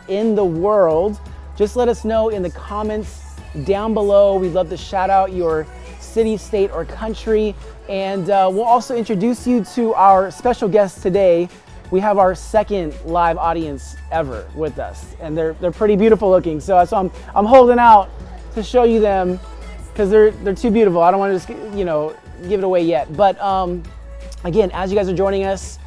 in the world. Just let us know in the comments down below. We'd love to shout out your city, state, or country. And we'll also introduce you to our special guest today. We have our second live audience ever with us, and they're pretty beautiful looking. So I'm holding out to show you them because they're too beautiful. I don't want to just give it away yet. But again, as you guys are joining us,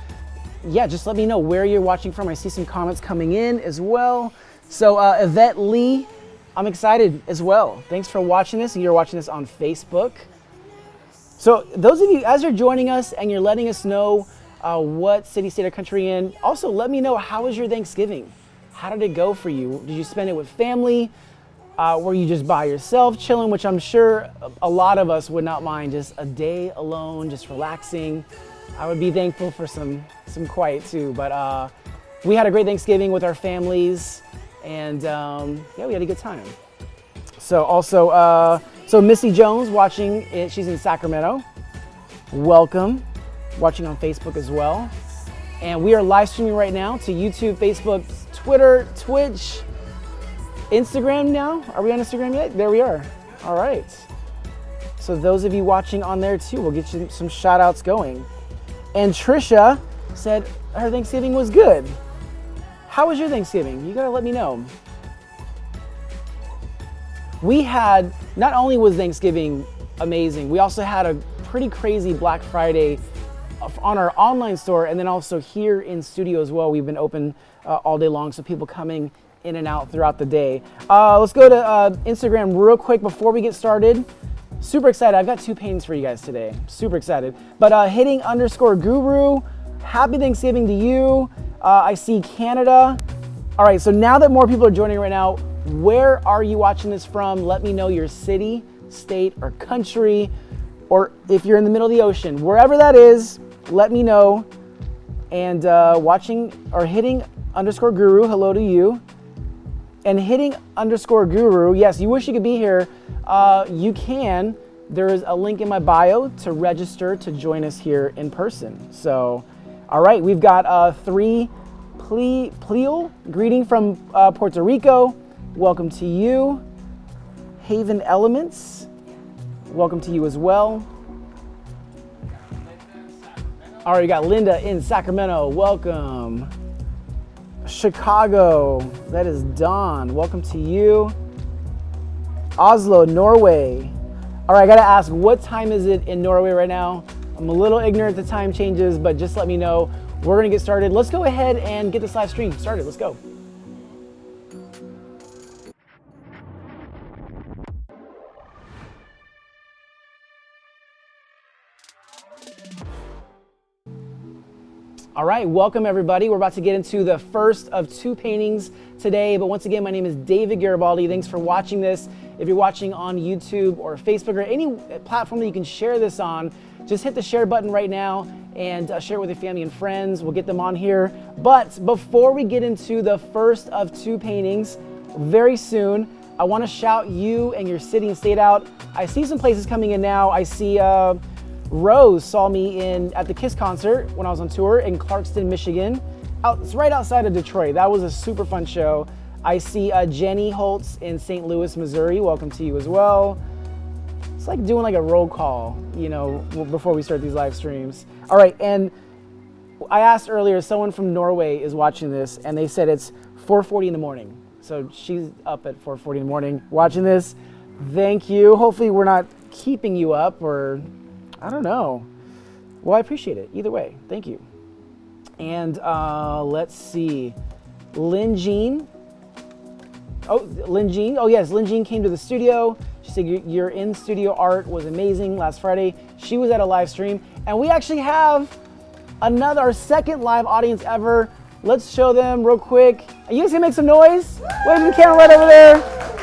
yeah, just let me know where you're watching from. I see some comments coming in as well. So Yvette Lee, I'm excited as well. Thanks for watching this. You're watching this on Facebook. So those of you, as you're joining us and you're letting us know what city, state, or country in, also let me know, how was your Thanksgiving? How did it go for you? Did you spend it with family? Were you just by yourself chilling, which I'm sure a lot of us would not mind, just a day alone, just relaxing. I would be thankful for some quiet too, but we had a great Thanksgiving with our families, and yeah, we had a good time. So also, so Missy Jones watching, she's in Sacramento. Welcome, watching on Facebook as well. And we are live streaming right now to YouTube, Facebook, Twitter, Twitch, Instagram now. Are we on Instagram yet? There we are. All right. So those of you watching on there too, we'll get you some shout outs going. And Trisha said her Thanksgiving was good. How was your Thanksgiving? You gotta let me know. We had, not only was Thanksgiving amazing, we also had a pretty crazy Black Friday on our online store, and then also here in studio as well. We've been open all day long, so people coming in and out throughout the day. Let's go to Instagram real quick before we get started. Super excited. I've got 2 paintings for you guys today. Super excited. But hitting_guru, happy Thanksgiving to you. I see Canada. All right, so now that more people are joining right now, where are you watching this from? Let me know your city, state, or country, or if you're in the middle of the ocean, wherever that is, let me know. And watching or hitting_guru, hello to you. And hitting_guru, yes, you wish you could be here, you can. There is a link in my bio to register to join us here in person. So, all right, we've got 3 Pleal, greeting from Puerto Rico. Welcome to you. Haven Elements, welcome to you as well. All right, you got Linda in Sacramento, welcome. Chicago, that is Dawn, welcome to you. Oslo, Norway. All right, I gotta ask, what time is it in Norway right now? I'm a little ignorant to time changes, but just let me know. We're gonna get started. Let's go ahead and get this live stream started. Let's go. All right, welcome everybody. We're about to get into the first of 2 paintings today, but once again, my name is David Garibaldi. Thanks for watching this. If you're watching on YouTube or Facebook or any platform that you can share this on, just hit the share button right now and share it with your family and friends. We'll get them on here. But before we get into the first of 2 paintings, very soon, I wanna shout you and your city and state out. I see some places coming in now. I see, Rose saw me at the KISS concert when I was on tour in Clarkston, Michigan. It's right outside of Detroit. That was a super fun show. I see Jenny Holtz in St. Louis, Missouri. Welcome to you as well. It's like doing like a roll call, before we start these live streams. All right, and I asked earlier, someone from Norway is watching this, and they said it's 4:40 in the morning. So she's up at 4:40 in the morning watching this. Thank you. Hopefully we're not keeping you up, or I don't know. Well, I appreciate it. Either way, thank you. And let's see. Lynn Jean. Oh, Lynn Jean. Oh, yes, Lynn Jean came to the studio. She said your in-studio art was amazing last Friday. She was at a live stream. And we actually have our second live audience ever. Let's show them real quick. Are you guys gonna make some noise? Wave the camera right over there.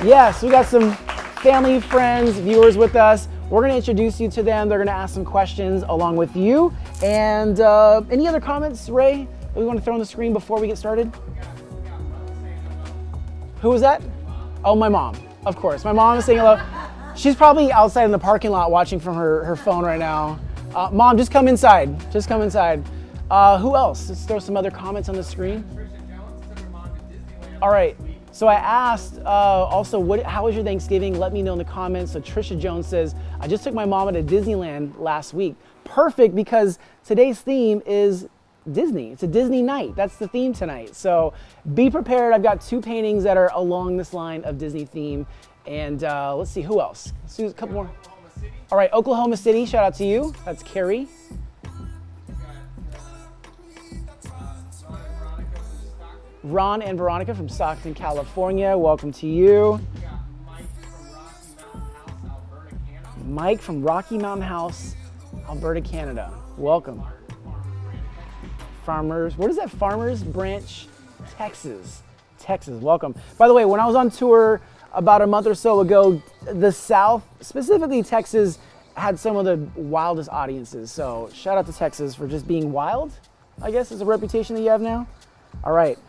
Yes, we got some family, friends, viewers with us. We're gonna introduce you to them. They're gonna ask some questions along with you. And any other comments, Ray, that we wanna throw on the screen before we get started? Who was that? Oh, my mom, of course. My mom is saying hello. She's probably outside in the parking lot watching from her phone right now. Mom, just come inside. Just come inside. Who else? Let's throw some other comments on the screen. All right. So I asked also, how was your Thanksgiving? Let me know in the comments. So Trisha Jones says, I just took my mama to Disneyland last week. Perfect, because today's theme is Disney. It's a Disney night. That's the theme tonight. So be prepared. I've got 2 paintings that are along this line of Disney theme. And let's see, who else? Let's do a couple more. All right, Oklahoma City, shout out to you. That's Carrie. Ron and Veronica from Stockton, California. Welcome to you. Mike from Rocky Mountain House, Alberta, Canada. Welcome. Farmers, what is that? Farmers Branch, Texas. Texas, welcome. By the way, when I was on tour about a month or so ago, the South, specifically Texas, had some of the wildest audiences. So shout out to Texas for just being wild, I guess is a reputation that you have now. All right,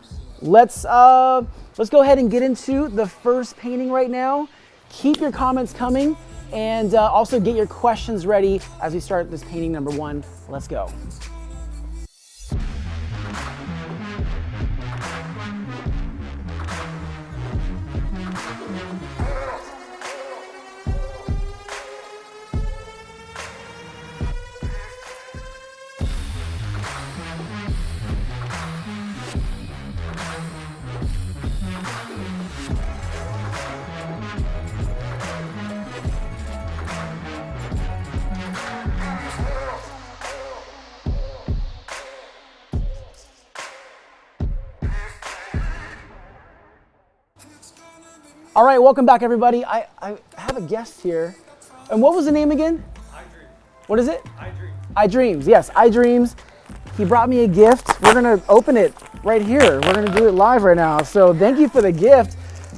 let's go ahead and get into the first painting right now. Keep your comments coming, and also get your questions ready as we start this painting number 1. Let's go. All right, welcome back, everybody. I have a guest here. And what was the name again? iDreams. What is it? iDreams. iDreams, yes, iDreams. He brought me a gift. We're gonna open it right here. We're gonna do it live right now. So thank you for the gift.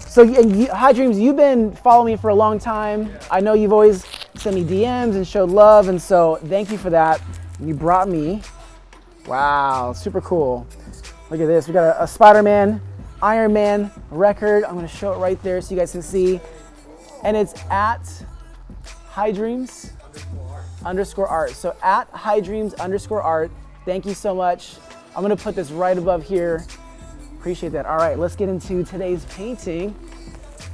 So iDreams, you've been following me for a long time. Yeah. I know you've always sent me DMs and showed love, and so thank you for that. You brought me, wow, super cool. Look at this, we got a Spider-Man, Iron Man record. I'm gonna show it right there so you guys can see. And it's at iDreams _art. So at iDreams _art. Thank you so much. I'm gonna put this right above here. Appreciate that. All right, let's get into today's painting.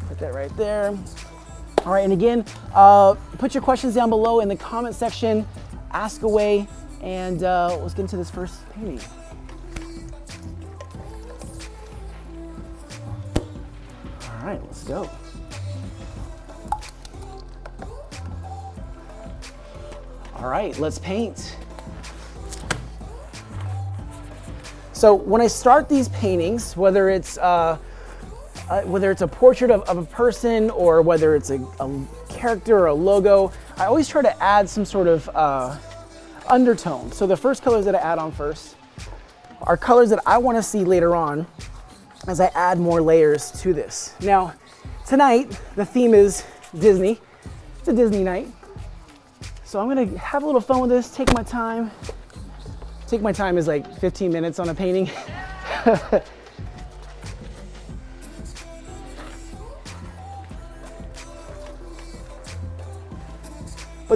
Put that right there. All right, and again, put your questions down below in the comment section. Ask away, and let's get into this first painting. All right, let's go. All right, let's paint. So when I start these paintings, whether it's a portrait of a person or whether it's a character or a logo, I always try to add some sort of undertone. So the first colors that I add on first are colors that I want to see later on as I add more layers to this. Now, tonight, the theme is Disney. It's a Disney night. So I'm gonna have a little fun with this, take my time. Take my time is like 15 minutes on a painting. But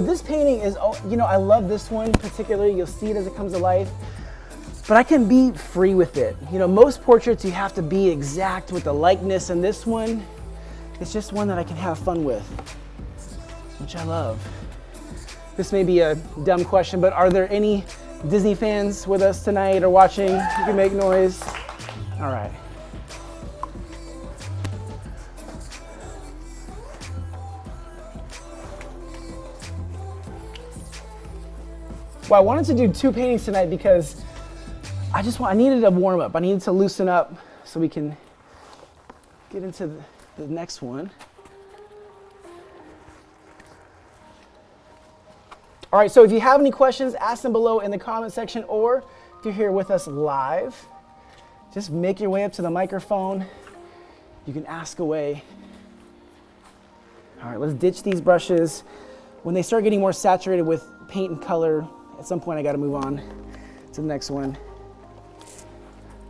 this painting is, you know, I love this one particularly. You'll see it as it comes to life. But I can be free with it. You know, most portraits you have to be exact with the likeness, and this one, it's just one that I can have fun with, which I love. This may be a dumb question, but are there any Disney fans with us tonight or watching? You can make noise. All right. Well, I wanted to do 2 paintings tonight because I needed a warm up. I needed to loosen up so we can get into the next one. All right, so if you have any questions, ask them below in the comment section, or if you're here with us live, just make your way up to the microphone. You can ask away. All right, let's ditch these brushes. When they start getting more saturated with paint and color, at some point I gotta move on to the next one.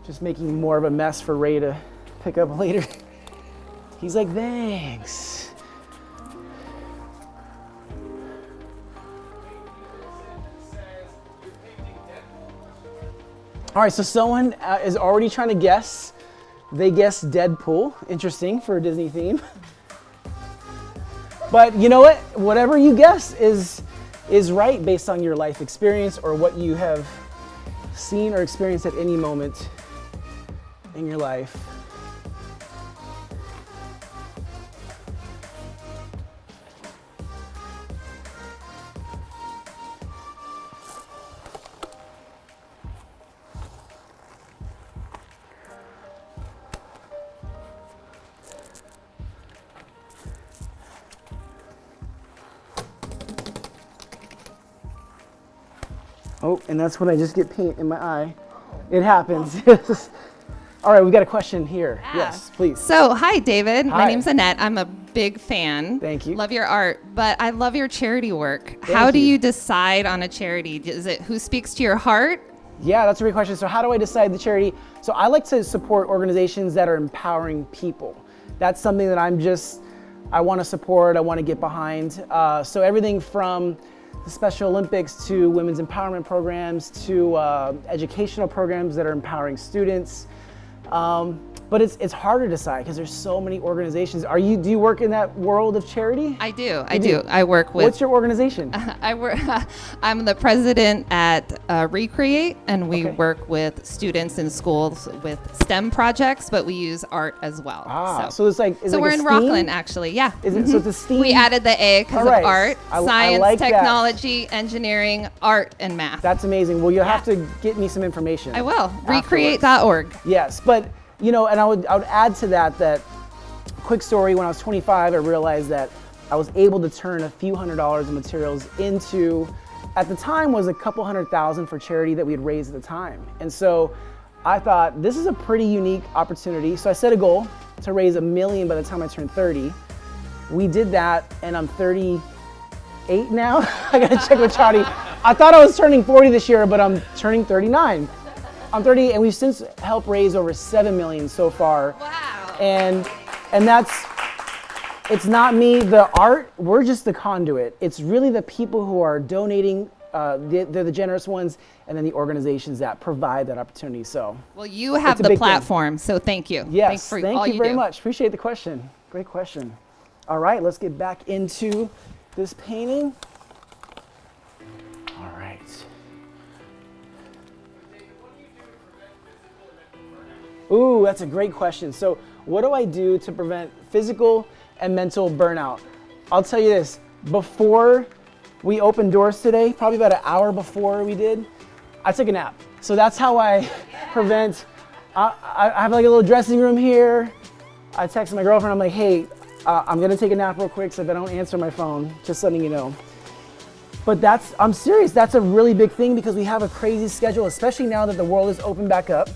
Just making more of a mess for Ray to pick up later. He's like, thanks. All right, so someone is already trying to guess They guessed Deadpool. Interesting for a Disney theme. But you know what? Whatever you guess is right based on your life experience or what you have seen or experienced at any moment in your life. Oh, and that's when I just get paint in my eye. It happens. All right, we got a question here. Yeah. Yes, please. So, hi, David. Hi. My name's Annette. I'm a big fan. Thank you. Love your art, but I love your charity work. How do you decide on a charity? Is it who speaks to your heart? Yeah, that's a great question. So how do I decide the charity? So I like to support organizations that are empowering people. That's something that I want to support, I want to get behind. So everything from the Special Olympics to women's empowerment programs to educational programs that are empowering students. But it's hard to decide because there's so many organizations. Do you work in that world of charity? I do. I do. I work with. What's your organization? I'm the president at Recreate, and we work with students in schools with STEM projects, but we use art as well. So it's like. So we're in Rockland, actually. Yeah. Is it? So it's a STEAM. We added the A because of art, science, like technology, engineering, art, and math. That's amazing. Well, you'll have to get me some information. I will. Recreate.org. Yes, but. You know, and I would add to that quick story. When I was 25, I realized that I was able to turn a few $100s of materials into, at the time, was a couple $100,000 for charity that we had raised at the time. And so I thought this is a pretty unique opportunity. So I set a goal to raise $1 million by the time I turned 30. We did that, and I'm 38 now. I gotta check with Charlie. I thought I was turning 40 this year, but I'm turning 39. I'm 30, and we've since helped raise over $7 million so far. Wow. And it's not me, the art, we're just the conduit. It's really the people who are donating, they're the generous ones, and then the organizations that provide that opportunity. So, well, you have the platform, so thank you. Yes, thank you very much. Appreciate the question. Great question. All right, let's get back into this painting. All right. Ooh, that's a great question. So what do I do to prevent physical and mental burnout? I'll tell you this, before we opened doors today, probably about an hour before we did, I took a nap. So that's how I prevent, I have like a little dressing room here. I texted my girlfriend, I'm like, hey, I'm gonna take a nap real quick so if I don't answer my phone, just letting you know. But I'm serious, that's a really big thing because we have a crazy schedule, especially now that the world is open back up.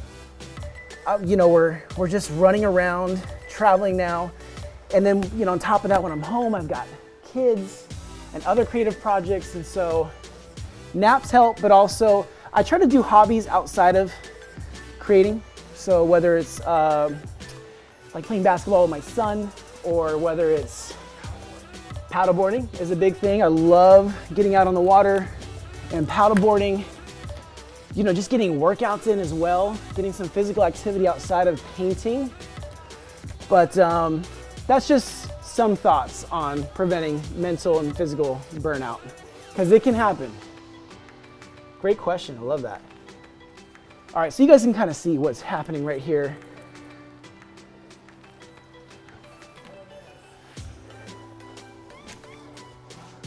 You know, we're just running around, traveling now. And then, you know, on top of that, when I'm home, I've got kids and other creative projects. And so naps help, but also I try to do hobbies outside of creating. So whether it's like playing basketball with my son, or whether it's paddleboarding is a big thing. I love getting out on the water and paddleboarding. You know, just getting workouts in as well, getting some physical activity outside of painting. But that's just some thoughts on preventing mental and physical burnout, because it can happen. Great question, I love that. All right, so you guys can kind of see what's happening right here.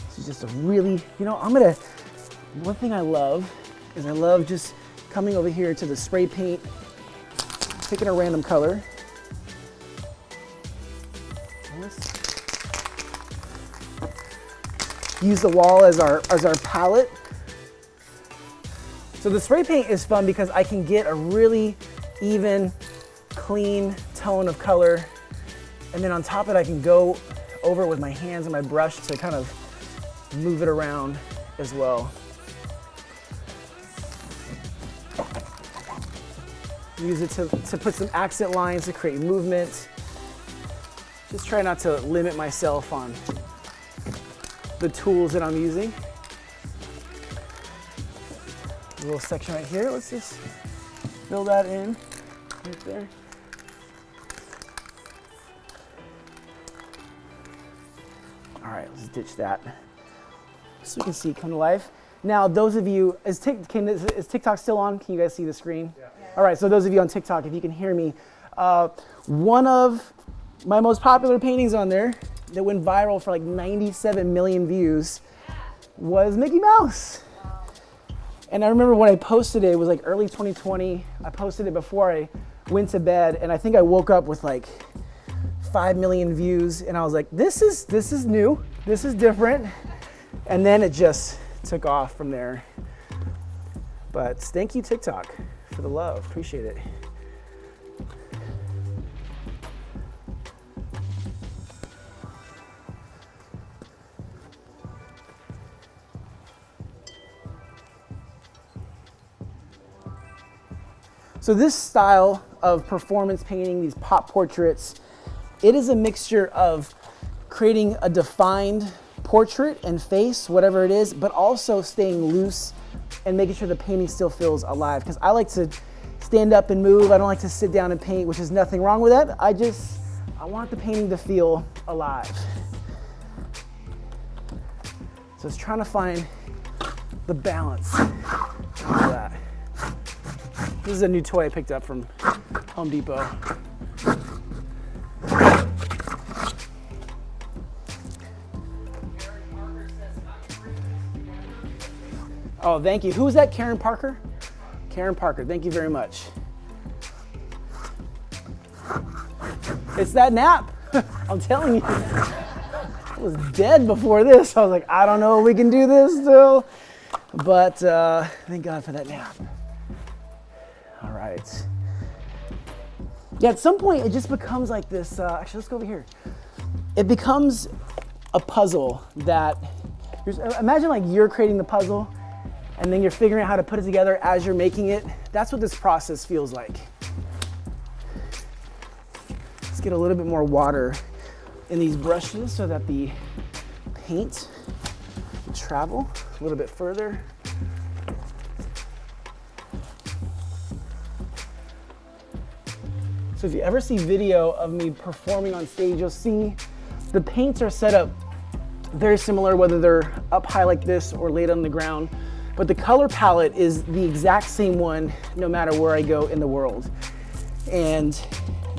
This is just a really, you know, one thing I love is I love just coming over here to the spray paint, picking a random color. Use the wall as our palette. So the spray paint is fun because I can get a really even, clean tone of color. And then on top of it, I can go over it with my hands and my brush to kind of move it around as well. Use it to put some accent lines to create movement. Just try not to limit myself on the tools that I'm using. A little section right here, let's just fill that in right there. All right, let's ditch that. So we can see it come to life. Now, those of you, is TikTok still on? Can you guys see the screen? Yeah. All right, so those of you on TikTok, if you can hear me, one of my most popular paintings on there that went viral for like 97 million views was Mickey Mouse. And I remember when I posted it, it was like early 2020. I posted it before I went to bed, and I think I woke up with like 5 million views, and I was like, this is new, this is different. And then it just took off from there. But thank you, TikTok, for the love. Appreciate it. So this style of performance painting, these pop portraits, it is a mixture of creating a defined portrait and face, whatever it is, but also staying loose and making sure the painting still feels alive. Because I like to stand up and move. I don't like to sit down and paint, which is nothing wrong with that. I want the painting to feel alive. So it's trying to find the balance of that. This is a new toy I picked up from Home Depot. Oh, thank you. Who was that? Karen Parker? Karen Parker, thank you very much. It's that nap. I'm telling you. I was dead before this. I was like, I don't know if we can do this still. But thank God for that nap. All right. Yeah, at some point it just becomes like this. Actually, let's go over here. It becomes a puzzle that, imagine like you're creating the puzzle and then you're figuring out how to put it together as you're making it. That's what this process feels like. Let's get a little bit more water in these brushes so that the paint will travel a little bit further. So if you ever see video of me performing on stage, you'll see the paints are set up very similar, whether they're up high like this or laid on the ground. But the color palette is the exact same one no matter where I go in the world. And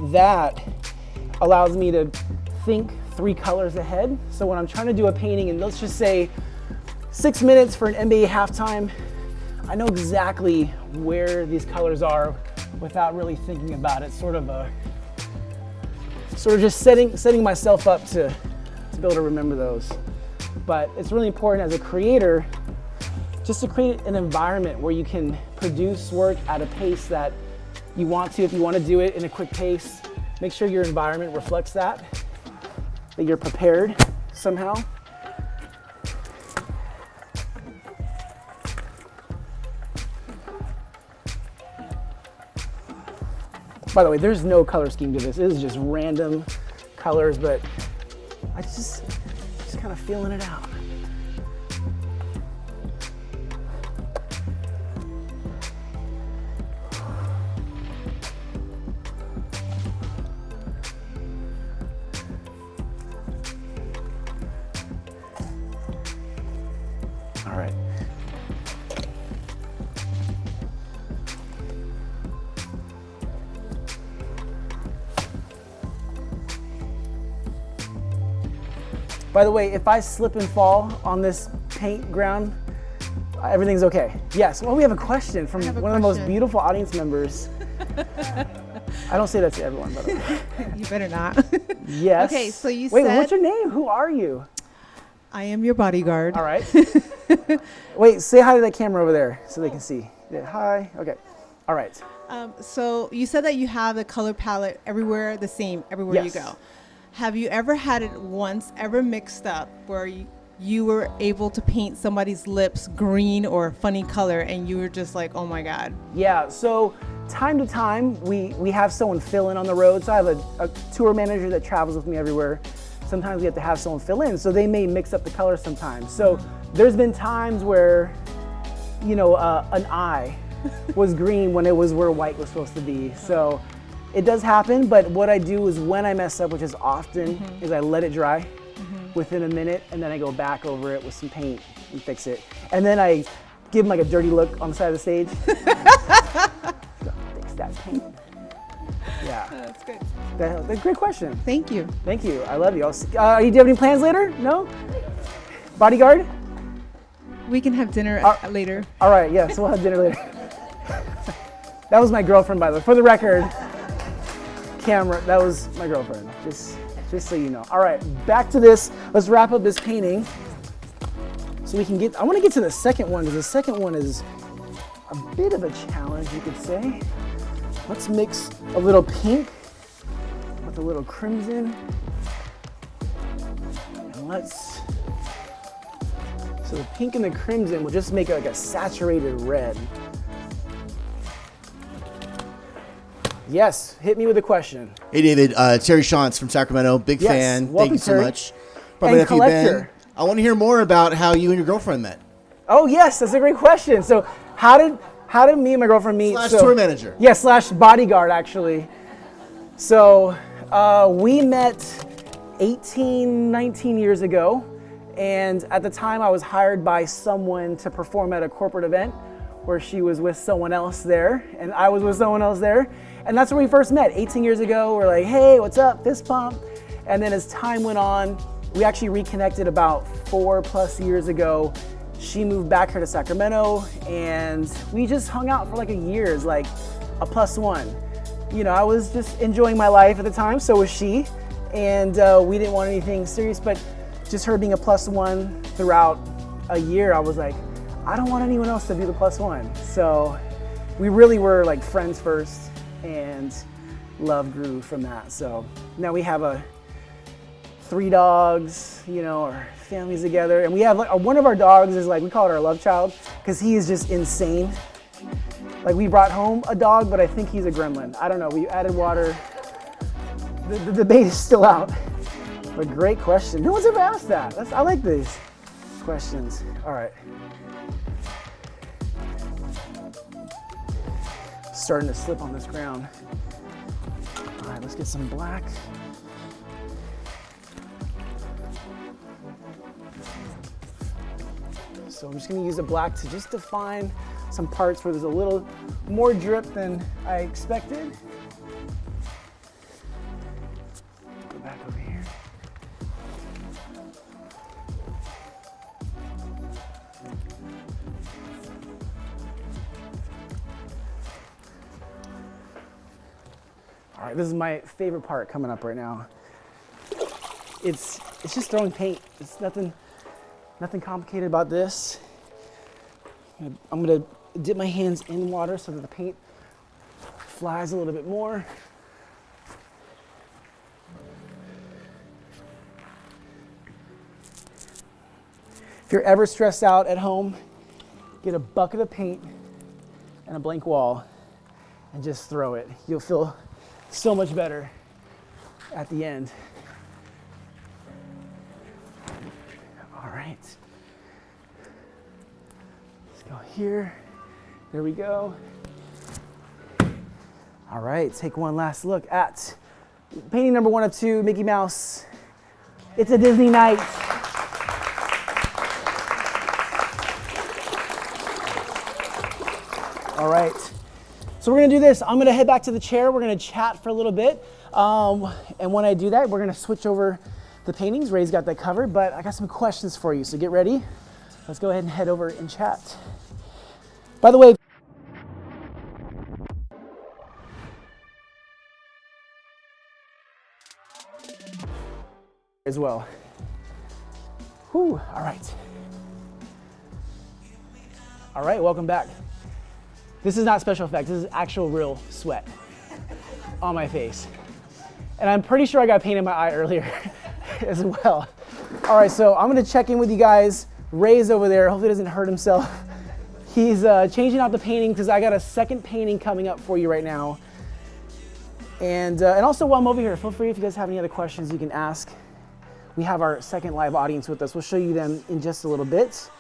that allows me to think 3 colors ahead. So when I'm trying to do a painting, and let's just say 6 minutes for an NBA halftime, I know exactly where these colors are without really thinking about it. Sort of just setting myself up to be able to remember those. But it's really important as a creator just to create an environment where you can produce work at a pace that you want to. If you want to do it in a quick pace, make sure your environment reflects that you're prepared somehow. By the way, there's no color scheme to this. It is just random colors, but I just kind of feeling it out. All right. By the way, if I slip and fall on this paint ground, everything's okay. Yes, well, we have a question from one of the most beautiful audience members. I don't say that to everyone, by the way. You better not. Yes. Okay, so you Wait, said... what's your name? Who are you? I am your bodyguard. All right. Wait, say hi to that camera over there so they can see. Yeah, hi. Okay. All right. So you said that you have the color palette everywhere the same, everywhere Yes. you go. Have you ever had it once ever mixed up where you were able to paint somebody's lips green or a funny color and you were just like, oh my God? Yeah, so time to time, we have someone fill in on the road. So I have a tour manager that travels with me everywhere. Sometimes we have to have someone fill in, so they may mix up the colors sometimes. So there's been times where, you know, an eye was green when it was where white was supposed to be. So it does happen, but what I do is when I mess up, which is often, is I let it dry. within a minute, and then I go back over it with some paint and fix it. And then I give them like a dirty look on the side of the stage. Go, fix that paint. Yeah. That's good. That's a great question. Thank you. Thank you. I love you. Do you have any plans later? No? Bodyguard? We can have dinner later. All right, yeah, so we'll have dinner later. That was my girlfriend, by the way. For the record, camera, that was my girlfriend, just so you know. All right, back to this. Let's wrap up this painting so we can I want to get to the second one, because the second one is a bit of a challenge, you could say. Let's mix a little pink with a little crimson. And so the pink and the crimson will just make like a saturated red. Yes, hit me with a question. Hey David, Terry Shantz from Sacramento, big Yes, fan. welcome, Thank you so Terry. much. And If you've been. collector. I want to hear more about how you and your girlfriend met. Oh yes, that's a great question. So how did me and my girlfriend meet? Slash tour manager. Yeah, slash bodyguard actually. So we met 18, 19 years ago, and at the time I was hired by someone to perform at a corporate event where she was with someone else there, and I was with someone else there. And that's where we first met, 18 years ago. We're like, hey, what's up, fist pump. And then as time went on, we actually reconnected about 4+ years ago. She moved back here to Sacramento, and we just hung out for like a year as like a +1. You know, I was just enjoying my life at the time, so was she. And we didn't want anything serious, but just her being a +1 throughout a year, I was like, I don't want anyone else to be the +1. So we really were like friends first, and love grew from that. So now we have 3 dogs, you know, our families together. And we have like, one of our dogs is like, we call it our love child, because he is just insane. Like we brought home a dog, but I think he's a gremlin. I don't know, we added water. The debate is still out. But great question. No one's ever asked that. I like these questions. All right. Starting to slip on this ground. All right, let's get some black. So I'm just gonna use the black to just define some parts where there's a little more drip than I expected. Go back over here. All right, this is my favorite part coming up right now. It's just throwing paint. It's nothing complicated about this. I'm gonna dip my hands in water so that the paint flies a little bit more. If you're ever stressed out at home, get a bucket of paint and a blank wall and just throw it. You'll feel so much better at the end. All right. Let's go here. There we go. All right, take one last look at painting number 1 of 2, Mickey Mouse. It's a Disney night. All right, so we're gonna do this. I'm gonna head back to the chair. We're gonna chat for a little bit. And when I do that, we're gonna switch over the paintings. Ray's got that covered, but I got some questions for you, so get ready. Let's go ahead and head over and chat. By the way, as well. Whew, all right. All right, welcome back. This is not special effects, this is actual real sweat on my face. And I'm pretty sure I got paint in my eye earlier as well. All right, so I'm gonna check in with you guys. Ray's over there, hopefully he doesn't hurt himself. He's changing out the painting because I got a second painting coming up for you right now. And also while I'm over here, feel free if you guys have any other questions you can ask. We have our second live audience with us. We'll show you them in just a little bit.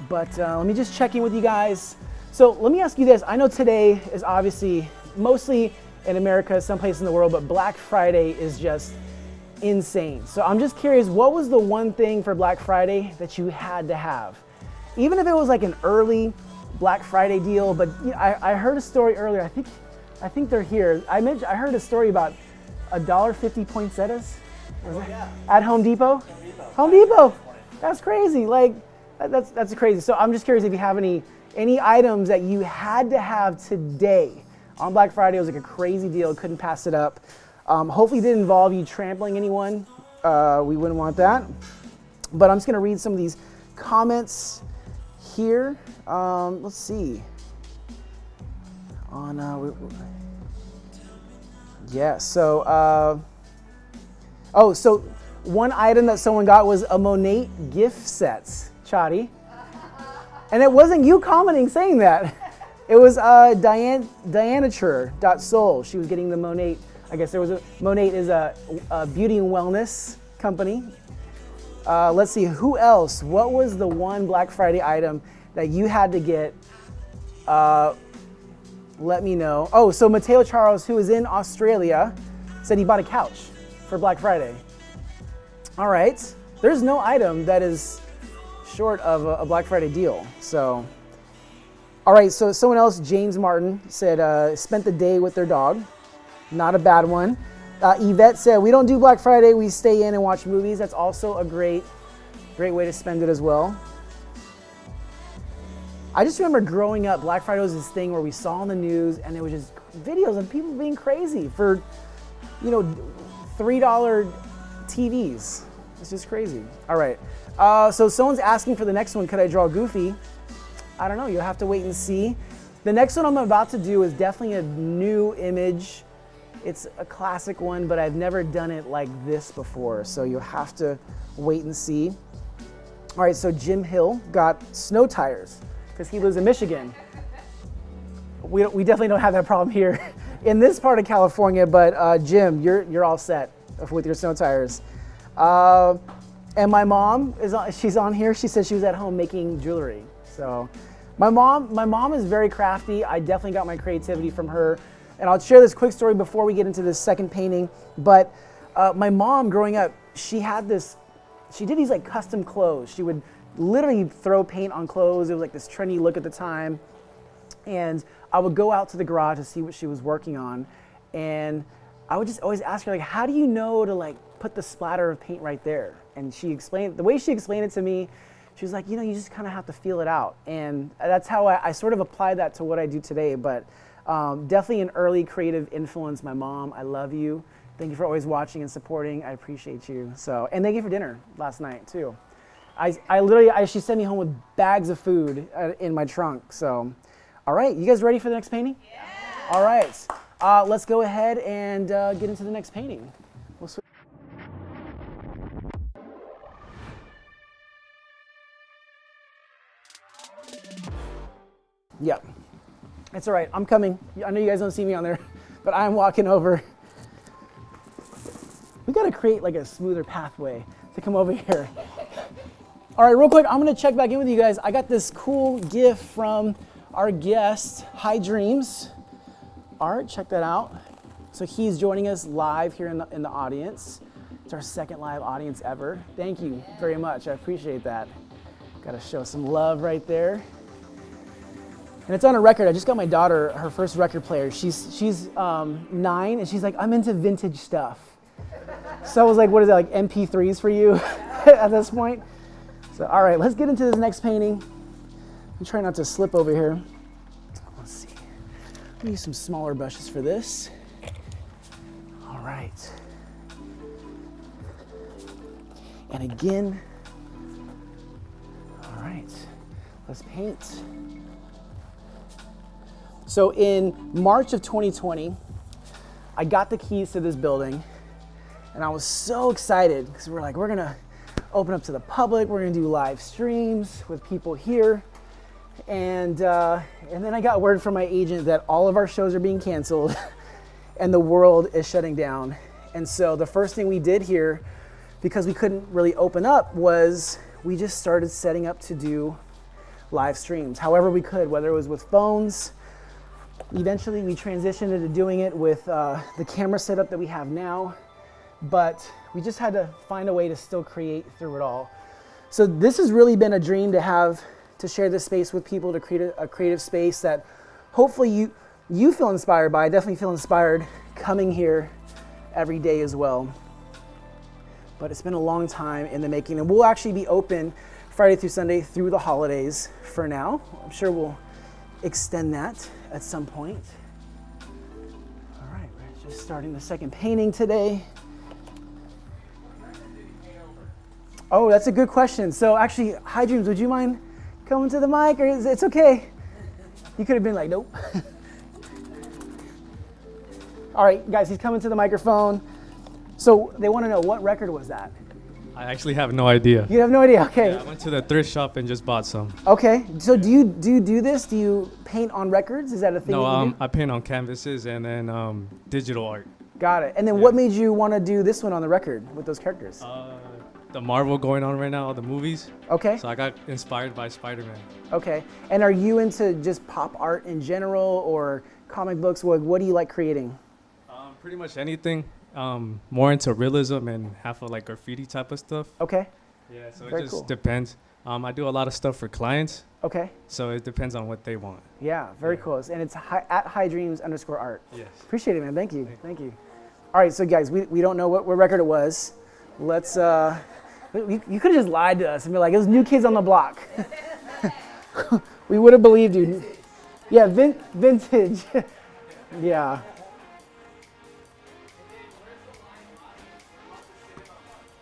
But let me just check in with you guys. So let me ask you this. I know today is obviously mostly in America, someplace in the world, but Black Friday is just insane. So I'm just curious, what was the one thing for Black Friday that you had to have? Even if it was like an early Black Friday deal, but you know, I heard a story earlier, I think they're here. I heard a story about $1.50 poinsettias at Home Depot. Home Depot. That's crazy. Like that's crazy. So I'm just curious if you have any items that you had to have today on Black Friday. It was like a crazy deal. Couldn't pass it up. Hopefully it didn't involve you trampling anyone. We wouldn't want that. But I'm just gonna read some of these comments here. Let's see. So one item that someone got was a Monet gift sets, Chadi. And it wasn't you commenting saying that. It was Dianature.soul. She was getting the Monet. I guess Monet is a beauty and wellness company. Let's see, who else? What was the one Black Friday item that you had to get? Let me know. Oh, so Mateo Charles, who is in Australia, said he bought a couch for Black Friday. All right. There's no item that is short of a Black Friday deal. So, all right. So someone else, James Martin, said spent the day with their dog. Not a bad one. Yvette said, we don't do Black Friday. We stay in and watch movies. That's also a great way to spend it as well. I just remember growing up, Black Friday was this thing where we saw on the news and there was just videos of people being crazy for, you know, $3 TVs. It's just crazy. All right. So someone's asking for the next one. Could I draw Goofy? I don't know. You'll have to wait and see. The next one I'm about to do is definitely a new image. It's a classic one, but I've never done it like this before. So you'll have to wait and see. All right. So Jim Hill got snow tires because he lives in Michigan. We definitely don't have that problem here in this part of California, but Jim, you're all set with your snow tires. And my mom she's on here. She says she was at home making jewelry. So my mom is very crafty. I definitely got my creativity from her. And I'll share this quick story before we get into this second painting. But my mom growing up, she did these like custom clothes. She would literally throw paint on clothes. It was like this trendy look at the time. And I would go out to the garage to see what she was working on. And I would just always ask her, like, how do you know to like put the splatter of paint right there? And the way she explained it to me, she was like, you know, you just kind of have to feel it out. And that's how I sort of apply that to what I do today. But definitely an early creative influence. My mom, I love you. Thank you for always watching and supporting. I appreciate you. So, and thank you for dinner last night too. She sent me home with bags of food in my trunk. So, all right, you guys ready for the next painting? Yeah. All right, let's go ahead and get into the next painting. Yeah, it's all right. I'm coming. I know you guys don't see me on there, but I'm walking over. We got to create like a smoother pathway to come over here. All right, real quick, I'm going to check back in with you guys. I got this cool gift from our guest, High Dreams Art. Check that out. So he's joining us live here in the audience. It's our second live audience ever. Thank you very much. I appreciate that. Got to show some love right there. And it's on a record. I just got my daughter her first record player. She's 9, and she's like, I'm into vintage stuff. So I was like, what is that, like MP3s for you at this point? So, all right, let's get into this next painting. I'm trying not to slip over here. Let's see. I'm gonna use some smaller brushes for this. All right. And again. All right, let's paint. So in March of 2020, I got the keys to this building, and I was so excited because we're gonna open up to the public. We're gonna do live streams with people here, and then I got word from my agent that all of our shows are being canceled, and the world is shutting down. And so the first thing we did here, because we couldn't really open up, was we just started setting up to do live streams, however we could, whether it was with phones. Eventually we transitioned into doing it with the camera setup that we have now. but we just had to find a way to still create through it all. So this has really been a dream to share this space with people, to create a creative space that hopefully you feel inspired by. I definitely feel inspired coming here every day as well. But it's been a long time in the making, and we'll actually be open Friday through Sunday through the holidays for now. I'm sure we'll extend that at some point. All right, we're just starting the second painting today. Oh, that's a good question. So actually, High Dreams, would you mind coming to the mic, or it's okay? You could have been like, nope. All right, guys, he's coming to the microphone. So they want to know, what record was that? I actually have no idea. You have no idea, okay. Yeah, I went to the thrift shop and just bought some. Okay, so do you do this? Do you paint on records? Is that a thing that you do? I paint on canvases and then digital art. Got it. And then what made you want to do this one on the record with those characters? The Marvel going on right now, the movies. Okay. So I got inspired by Spider-Man. Okay. And are you into just pop art in general, or comic books? What do you like creating? Pretty much anything. More into realism and half of like graffiti type of stuff. Okay. Yeah, so Very it just cool. depends. I do a lot of stuff for clients, Okay. so it depends on what they want. Yeah, very cool. And it's at highdreams_art. Yes. Appreciate it, man. Thank you. Thank you. All right, so guys, we don't know what record it was. Let's, you could have just lied to us and be like, it was New Kids on the Block. We would have believed you. Yeah, vintage. Yeah.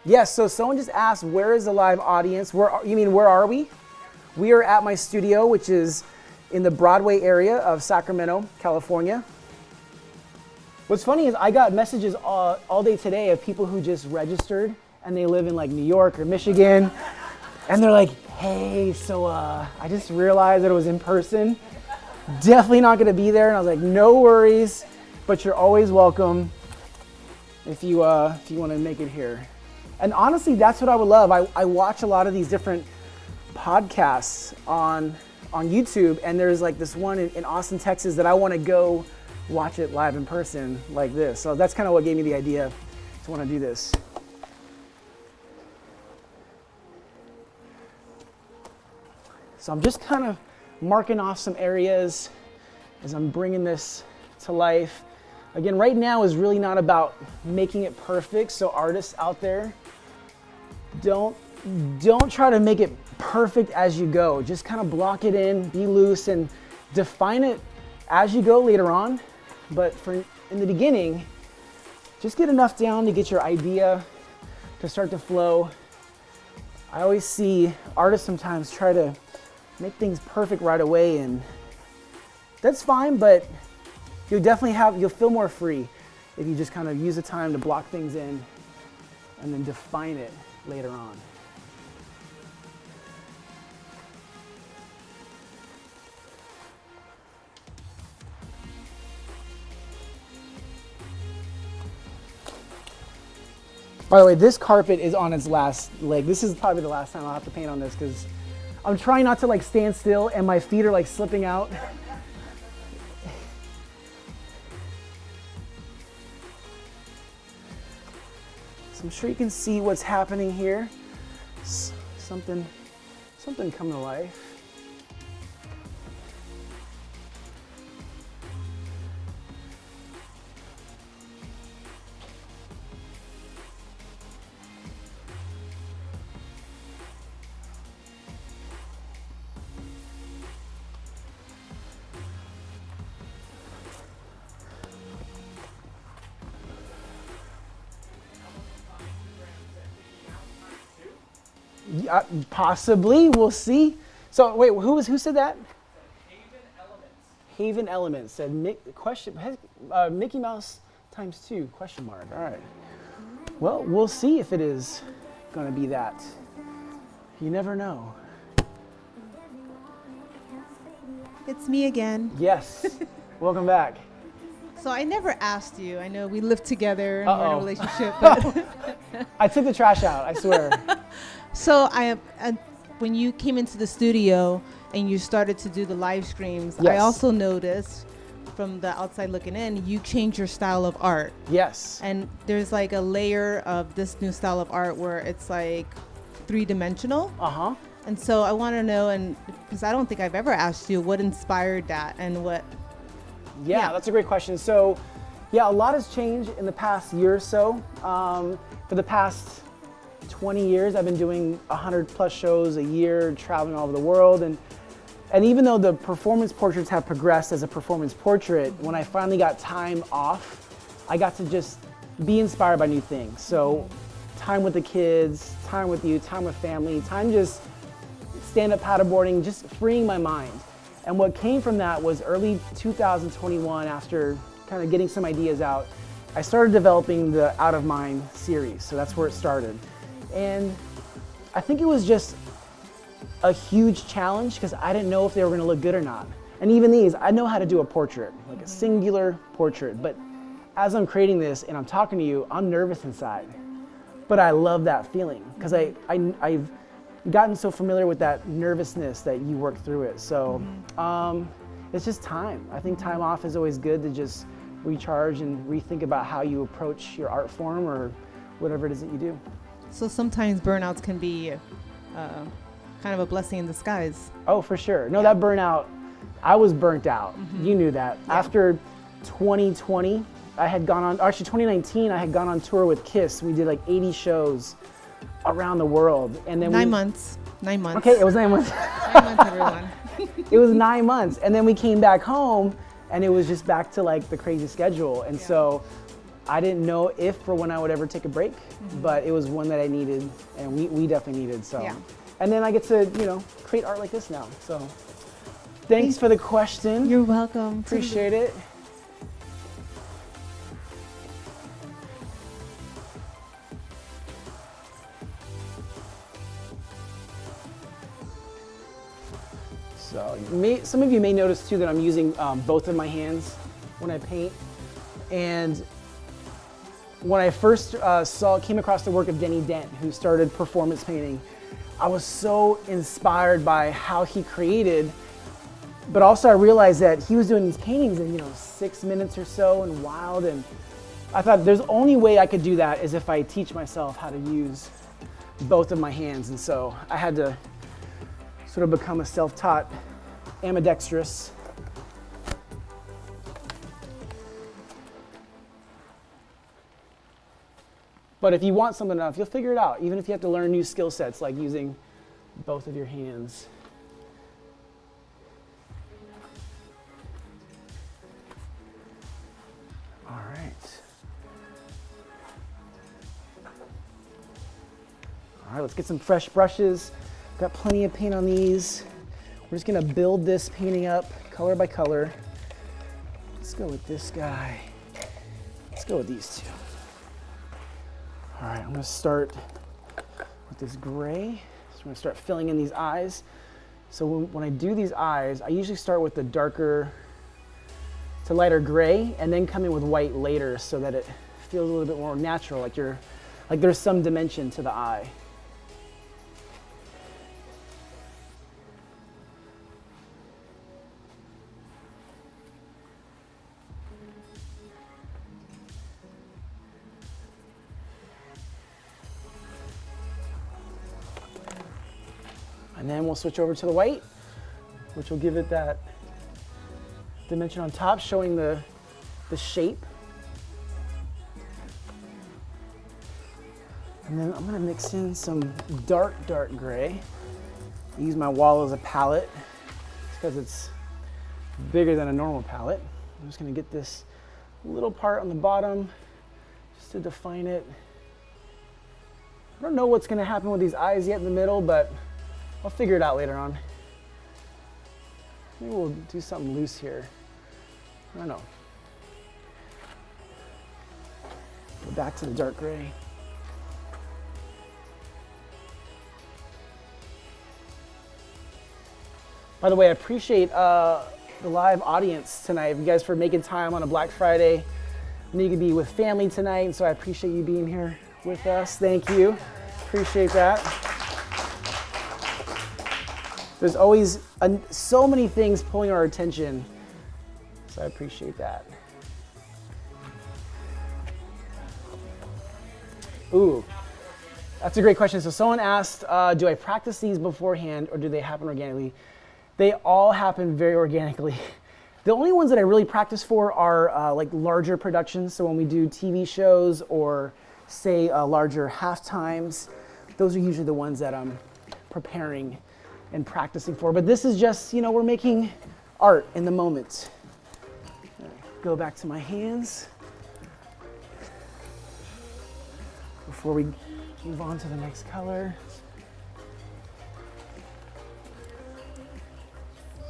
Yes, so someone just asked, where is the live audience? Where are we? We are at my studio, which is in the Broadway area of Sacramento, California. What's funny is I got messages all day today of people who just registered and they live in like New York or Michigan. And they're like, hey, so I just realized that it was in person. Definitely not gonna be there. And I was like, no worries, but you're always welcome if you wanna make it here. And honestly, that's what I would love. I watch a lot of these different podcasts on YouTube, and there's like this one in Austin, Texas that I want to go watch it live in person like this. So that's kind of what gave me the idea to want to do this. So I'm just kind of marking off some areas as I'm bringing this to life. Again, right now is really not about making it perfect. So artists out there, don't try to make it perfect as you go. Just kind of block it in, be loose, and define it as you go later on. But in the beginning, just get enough down to get your idea to start to flow. I always see artists sometimes try to make things perfect right away, and that's fine, but you'll feel more free if you just kind of use the time to block things in and then define it later on. By the way, this carpet is on its last leg. This is probably the last time I'll have to paint on this because I'm trying not to like stand still and my feet are like slipping out. So I'm sure you can see what's happening here. Something coming to life. Yeah, possibly, we'll see. So wait, who said that? Haven Elements said Mickey Mouse ×2 ? All right. Well, we'll see if it is going to be that. You never know. It's me again. Yes. Welcome back. So I never asked you. I know we live together and we're in Uh-oh. a relationship. But I took the trash out, I swear. so when you came into the studio and you started to do the live streams, I Yes. also noticed from the outside looking in, you change your style of art. Yes. And there's like a layer of this new style of art where it's like 3-dimensional. Uh-huh. And so I want to know, and because I don't think I've ever asked you, what inspired that and what. Yeah, that's a great question. So, yeah, a lot has changed in the past year or so. For the past 20 years, I've been doing 100 plus shows a year, traveling all over the world. And even though the performance portraits have progressed as a performance portrait, when I finally got time off, I got to just be inspired by new things. So time with the kids, time with you, time with family, time just stand-up paddleboarding, just freeing my mind. And what came from that was early 2021, after kind of getting some ideas out, I started developing the Out of Mind series. So that's where it started. And I think it was just a huge challenge because I didn't know if they were going to look good or not. And even these, I know how to do a portrait, like a singular portrait. But as I'm creating this and I'm talking to you, I'm nervous inside. But I love that feeling because I've gotten so familiar with that nervousness that you work through it. So it's just time. I think time off is always good to just recharge and rethink about how you approach your art form or whatever it is that you do. So sometimes burnouts can be kind of a blessing in disguise. Oh, for sure. No, that burnout, I was burnt out. You knew that. Yeah. After 2020, I had gone on, actually 2019, I had gone on tour with KISS. We did like 80 shows around the world. And then 9 months. 9 months. Okay, it was 9 months. 9 months, everyone. It was 9 months. And then we came back home and it was just back to like the crazy schedule. And so I didn't know if or when I would ever take a break, but it was one that I needed and we definitely needed. So. Yeah. And then I get to, create art like this now. So thanks for the question. You're welcome. Appreciate it. So some of you may notice too that I'm using both of my hands when I paint. And when I first came across the work of Denny Dent, who started performance painting, I was so inspired by how he created, but also I realized that he was doing these paintings in 6 minutes or so and wild, and I thought there's only way I could do that is if I teach myself how to use both of my hands. And so I had to sort of become a self-taught ambidextrous. But if you want something enough, you'll figure it out, even if you have to learn new skill sets like using both of your hands. All right. All right, let's get some fresh brushes. Got plenty of paint on these. We're just gonna build this painting up color by color. Let's go with this guy. Let's go with these two. All right, I'm gonna start with this gray. So I'm gonna start filling in these eyes. So when I do these eyes, I usually start with the darker to lighter gray and then come in with white later so that it feels a little bit more natural, like there's some dimension to the eye. And then we'll switch over to the white, which will give it that dimension on top, showing the shape. And then I'm gonna mix in some dark gray. Use my wall as a palette because it's bigger than a normal palette. I'm just gonna get this little part on the bottom just to define it. I don't know what's gonna happen with these eyes yet in the middle, but I'll figure it out later on. Maybe we'll do something loose here. I don't know. Go back to the dark gray. By the way, I appreciate the live audience tonight. You guys for making time on a Black Friday. I know you could be with family tonight, so I appreciate you being here with us. Thank you. Appreciate that. There's always so many things pulling our attention. So I appreciate that. Ooh, that's a great question. So someone asked, do I practice these beforehand or do they happen organically? They all happen very organically. The only ones that I really practice for are like larger productions. So when we do TV shows or say larger halftimes, those are usually the ones that I'm preparing and practicing for. But this is just, you know, we're making art in the moment. Go back to my hands before we move on to the next color.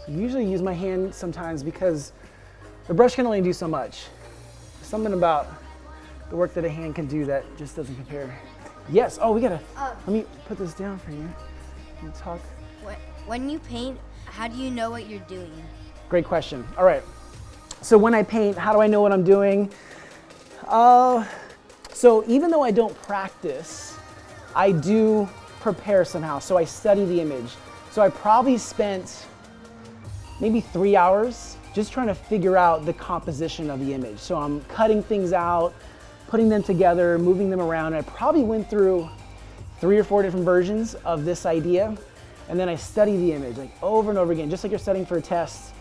So I usually use my hand sometimes because the brush can only do so much. There's something about the work that a hand can do that just doesn't compare. Yes, oh, we gotta, let me put this down for you. Let me talk. When you paint, how do you know what you're doing? Great question. All right. So when I paint, how do I know what I'm doing? So even though I don't practice, I do prepare somehow. So I study the image. So I probably spent maybe 3 hours just trying to figure out the composition of the image. So I'm cutting things out, putting them together, moving them around. I probably went through 3 or 4 different versions of this idea. And then I study the image like over and over again, just like you're studying for a test.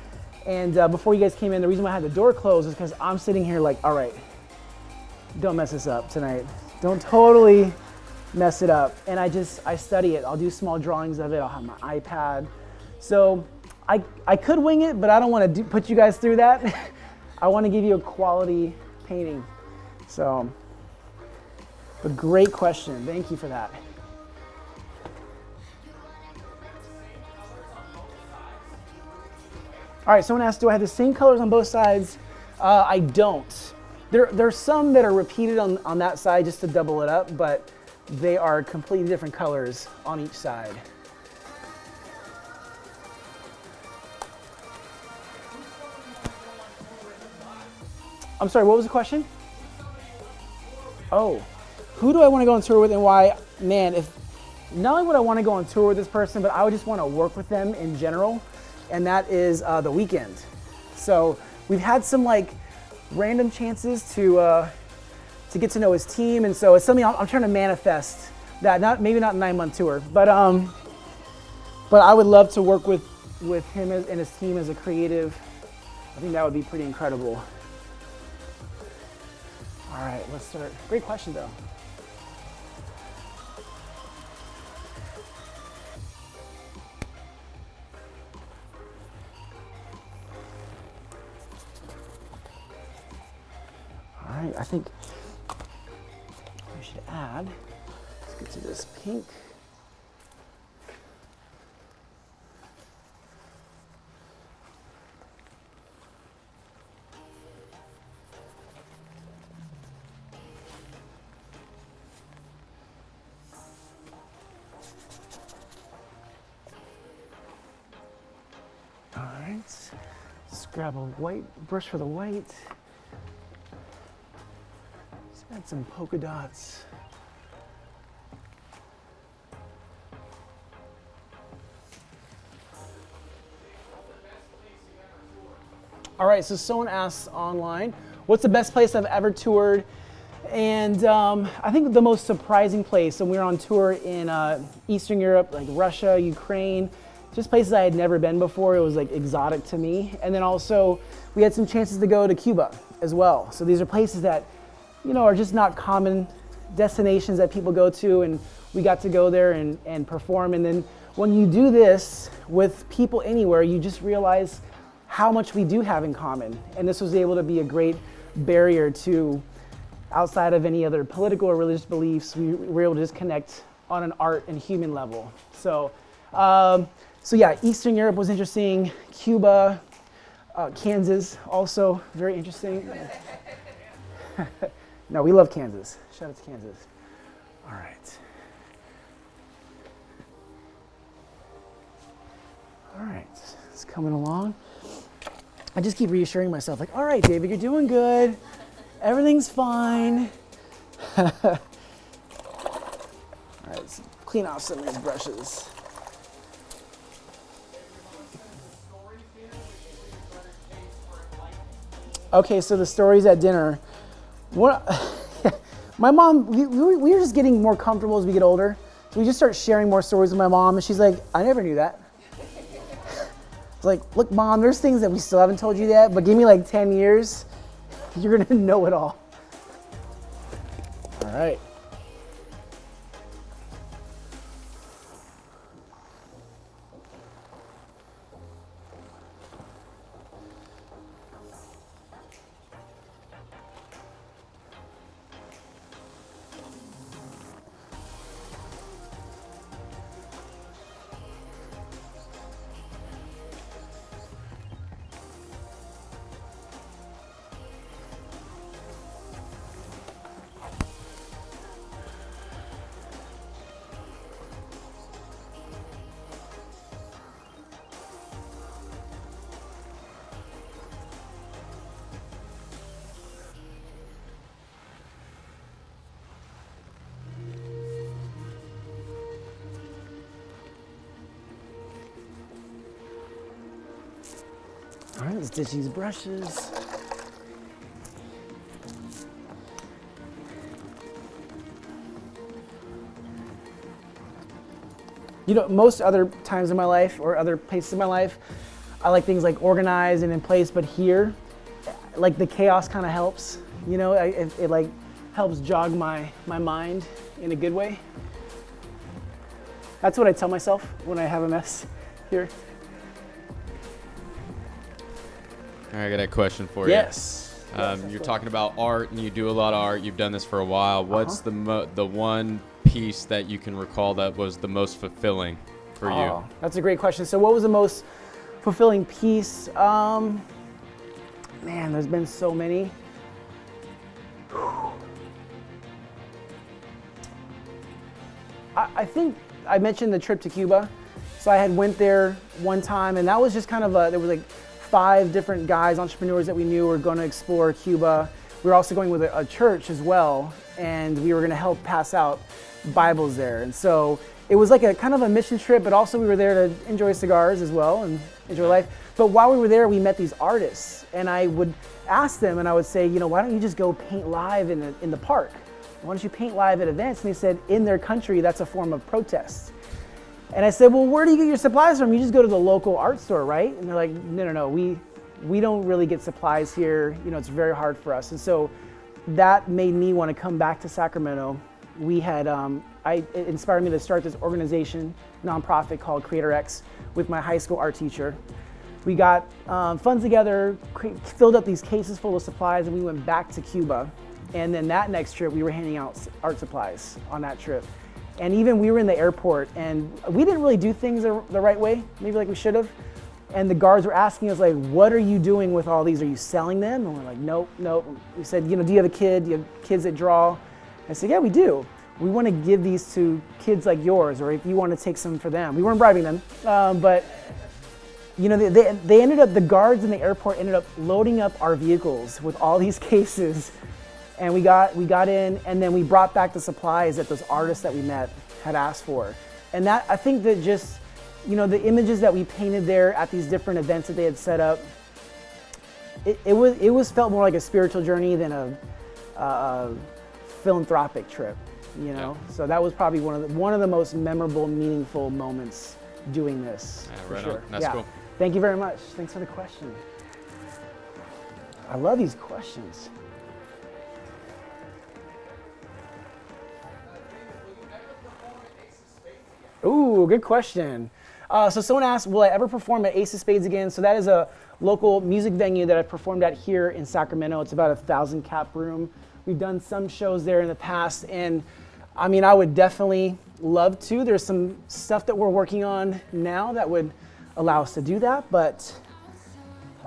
And before you guys came in, the reason why I had the door closed is because I'm sitting here like, all right, don't mess this up tonight. Don't totally mess it up. And I study it. I'll do small drawings of it. I'll have my iPad. So I could wing it, but I don't want to put you guys through that. I want to give you a quality painting. So, but great question. Thank you for that. All right, someone asked, do I have the same colors on both sides? I don't. There's some that are repeated on that side just to double it up, but they are completely different colors on each side. I'm sorry, what was the question? Oh, who do I want to go on tour with and why? Man, if not only would I want to go on tour with this person, but I would just want to work with them in general. And that is The Weeknd. So we've had some like random chances to get to know his team, and so it's something I'm trying to manifest. That maybe not a 9-month tour, but I would love to work with him and his team as a creative. I think that would be pretty incredible. All right, let's start. Great question though. All right, I think we should add, let's get to this pink. All right, let's grab a white brush for the white. Add some polka dots. All right, so someone asks online, what's the best place I've ever toured? And I think the most surprising place, and we were on tour in Eastern Europe, like Russia, Ukraine, just places I had never been before. It was like exotic to me. And then also we had some chances to go to Cuba as well. So these are places that, you know, are just not common destinations that people go to, and we got to go there and perform. And then when you do this with people anywhere, you just realize how much we do have in common. And this was able to be a great barrier to, outside of any other political or religious beliefs, we were able to just connect on an art and human level. So, so yeah, Eastern Europe was interesting. Cuba, Kansas, also very interesting. No, we love Kansas. Shout out to Kansas. All right. All right, it's coming along. I just keep reassuring myself, like, all right, David, you're doing good. Everything's fine. All right, let's clean off some of these brushes. Okay, so the stories at dinner. What? My mom, we were just getting more comfortable as we get older. So we just start sharing more stories with my mom, and she's like, I never knew that. It's like, look, Mom, there's things that we still haven't told you yet, but give me like 10 years, you're gonna know it all. All right. All right, let's ditch these brushes. You know, most other times in my life or other places in my life, I like things like organized and in place, but here, like the chaos kind of helps. You know, it like helps jog my mind in a good way. That's what I tell myself when I have a mess here. All right, I got a question for Yes. you. You're talking about art, and you do a lot of art. You've done this for a while. What's the one piece that you can recall that was the most fulfilling for you? That's a great question. So what was the most fulfilling piece? Man, there's been so many. I think I mentioned the trip to Cuba. So I had went there one time, and that was just kind of there was like 5 different guys, entrepreneurs that we knew were going to explore Cuba. We were also going with a church as well, and we were going to help pass out Bibles there. And so it was like a kind of a mission trip, but also we were there to enjoy cigars as well and enjoy life. But while we were there, we met these artists, and I would ask them, and I would say, you know, why don't you just go paint live in the park? Why don't you paint live at events? And they said, in their country, that's a form of protest. And I said, well, where do you get your supplies from? You just go to the local art store, right? And they're like, no, we don't really get supplies here. You know, it's very hard for us. And so that made me want to come back to Sacramento. We had, it inspired me to start this organization, nonprofit called Creator X with my high school art teacher. We got funds together, filled up these cases full of supplies, and we went back to Cuba. And then that next trip, we were handing out art supplies on that trip. And even we were in the airport, and we didn't really do things the right way, maybe like we should have. And the guards were asking us, like, what are you doing with all these? Are you selling them? And we're like, nope. We said, you know, do you have a kid? Do you have kids that draw? I said, yeah, we do. We want to give these to kids like yours, or if you want to take some for them. We weren't bribing them, but you know, they ended up, the guards in the airport ended up loading up our vehicles with all these cases. And we got in, and then we brought back the supplies that those artists that we met had asked for. And that, I think that just, you know, the images that we painted there at these different events that they had set up, it was felt more like a spiritual journey than a philanthropic trip, you know? Yeah. So that was probably one of the most memorable, meaningful moments doing this. Yeah, for right sure. on. That's cool. Thank you very much. Thanks for the question. I love these questions. Ooh, good question. So someone asked, will I ever perform at Ace of Spades again? So that is a local music venue that I've performed at here in Sacramento. It's about 1,000 cap room. We've done some shows there in the past, and I mean, I would definitely love to. There's some stuff that we're working on now that would allow us to do that, but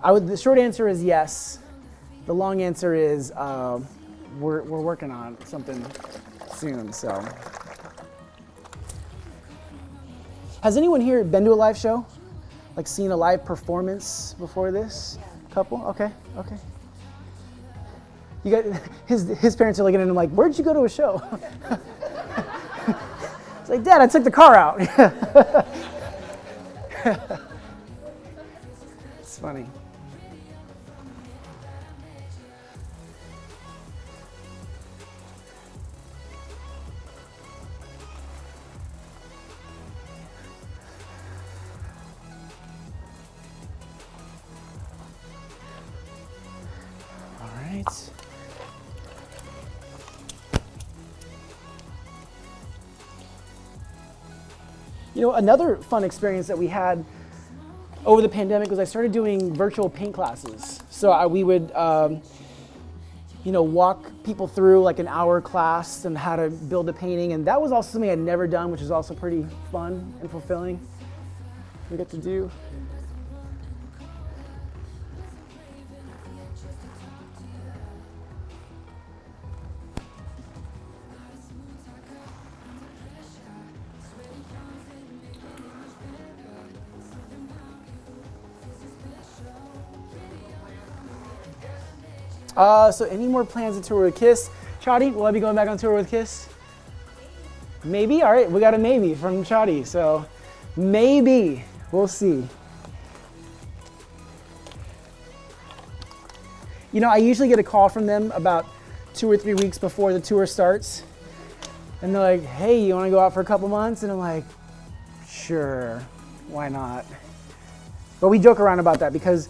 the short answer is yes. The long answer is we're working on something soon, so. Has anyone here been to a live show? Like seen a live performance before this? Couple? Okay. You got his parents are looking at him like, where'd you go to a show? It's like, Dad, I took the car out. It's funny. You know, another fun experience that we had over the pandemic was I started doing virtual paint classes. So we would, you know, walk people through like an hour class and how to build a painting. And that was also something I'd never done, which is also pretty fun and fulfilling. We get to do. So any more plans to tour with Kiss? Chadi, will I be going back on tour with Kiss? Maybe? All right, we got a maybe from Chadi, so maybe. We'll see. You know, I usually get a call from them about 2 or 3 weeks before the tour starts. And they're like, hey, you want to go out for a couple months? And I'm like, sure, why not? But we joke around about that because